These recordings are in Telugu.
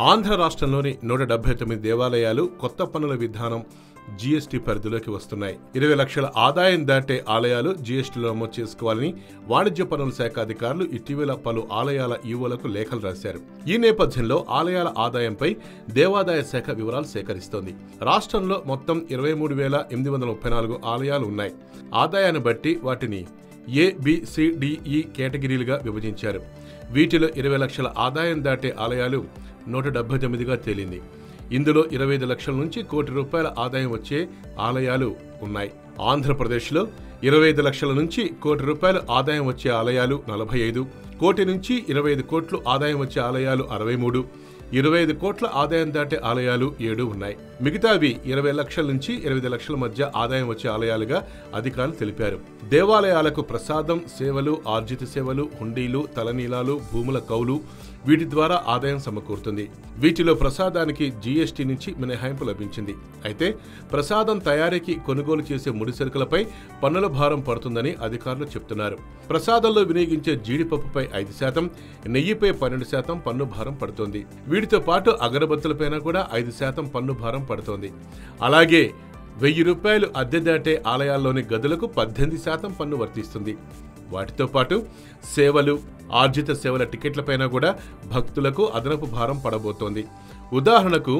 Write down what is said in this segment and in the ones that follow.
ఆంధ్ర రాష్ట్రంలోని 179 దేవాలయాలు కొత్త పన్నుల విధానం జీఎస్టీ పరిధిలోకి వస్తున్నాయి. 20 లక్షల ఆదాయం దాటే ఆలయాలు జీఎస్టీలో నమోదు చేసుకోవాలని వాణిజ్య పన్నుల శాఖ అధికారులు ఇటీవల పలు ఆలయాల ఈవోలకు లేఖలు రాశారు. ఈ నేపథ్యంలో ఆలయాల ఆదాయంపై దేవాదాయ శాఖ వివరాలు సేకరిస్తోంది. రాష్ట్రంలో మొత్తం 23,834 ఆలయాలు ఉన్నాయి. ఆదాయాన్ని బట్టి వాటిని ABCDE కేటగిరీలుగా విభజించారు. వీటిలో 20 లక్షల ఆదాయం దాటే ఆలయాలు 179గా తేలింది. ఇందులో 25 లక్షల నుంచి కోటి రూపాయల ఆదాయం వచ్చే ఆలయాలు ఉన్నాయి. ఆంధ్రప్రదేశ్లో 25 లక్షల నుంచి కోటి రూపాయల ఆదాయం వచ్చే ఆలయాలు 45, కోటి నుంచి 25 కోట్లు ఆదాయం వచ్చే ఆలయాలు 63, 25 కోట్ల ఆదాయం దాటే ఆలయాలు 7 ఉన్నాయి. మిగతావి 20 లక్షల నుంచి 25 లక్షల మధ్య ఆదాయం వచ్చే ఆలయాలుగా అధికారులు తెలిపారు. దేవాలయాలకు ప్రసాదం, సేవలు, ఆర్జిత సేవలు, హుండీలు, తలనీలాలు, భూముల కౌలు వీటి ద్వారా ఆదాయం సమకూరుతుంది. వీటిలో ప్రసాదానికి జీఎస్టీ నుంచి మినహాయింపు లభించింది. అయితే ప్రసాదం తయారీకి కొనుగోలు చేసే ముడిసరుకులపై పన్నుల భారం పడుతుందని అధికారులు చెబుతున్నారు. ప్రసాదంలో వినియోగించే జీడిపప్పుపై 5%, నెయ్యిపై 12% పన్ను భారం పడుతోంది. వీటితో పాటు అగరబత్తులపైన కూడా 5% పన్ను భారం పడుతోంది. అలాగే 1000 రూపాయలు అద్దె దాటే ఆలయాల్లోని గదులకు 18% పన్ను వర్తిస్తుంది. వాటితో పాటు సేవలు, ఆర్జిత సేవల టికెట్లపైన కూడా భక్తులకు అదనపు భారం పడబోతోంది. ఉదాహరణకు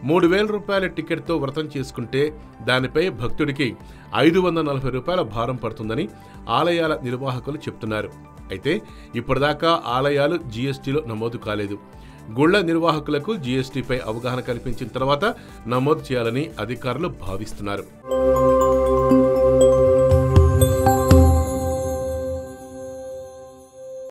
3,000 రూపాయల టికెట్తో వ్రతం చేసుకుంటే దానిపై భక్తుడికి 540 రూపాయల భారం పడుతుందని ఆలయాల నిర్వాహకులు చెప్తున్నారు. అయితే ఇప్పటిదాకా ఆలయాలు జీఎస్టీలో నమోదు కాలేదు. గుళ్ల నిర్వాహకులకు జీఎస్టీపై అవగాహన కల్పించిన తర్వాత నమోదు చేయాలని అధికారులు భావిస్తున్నారు.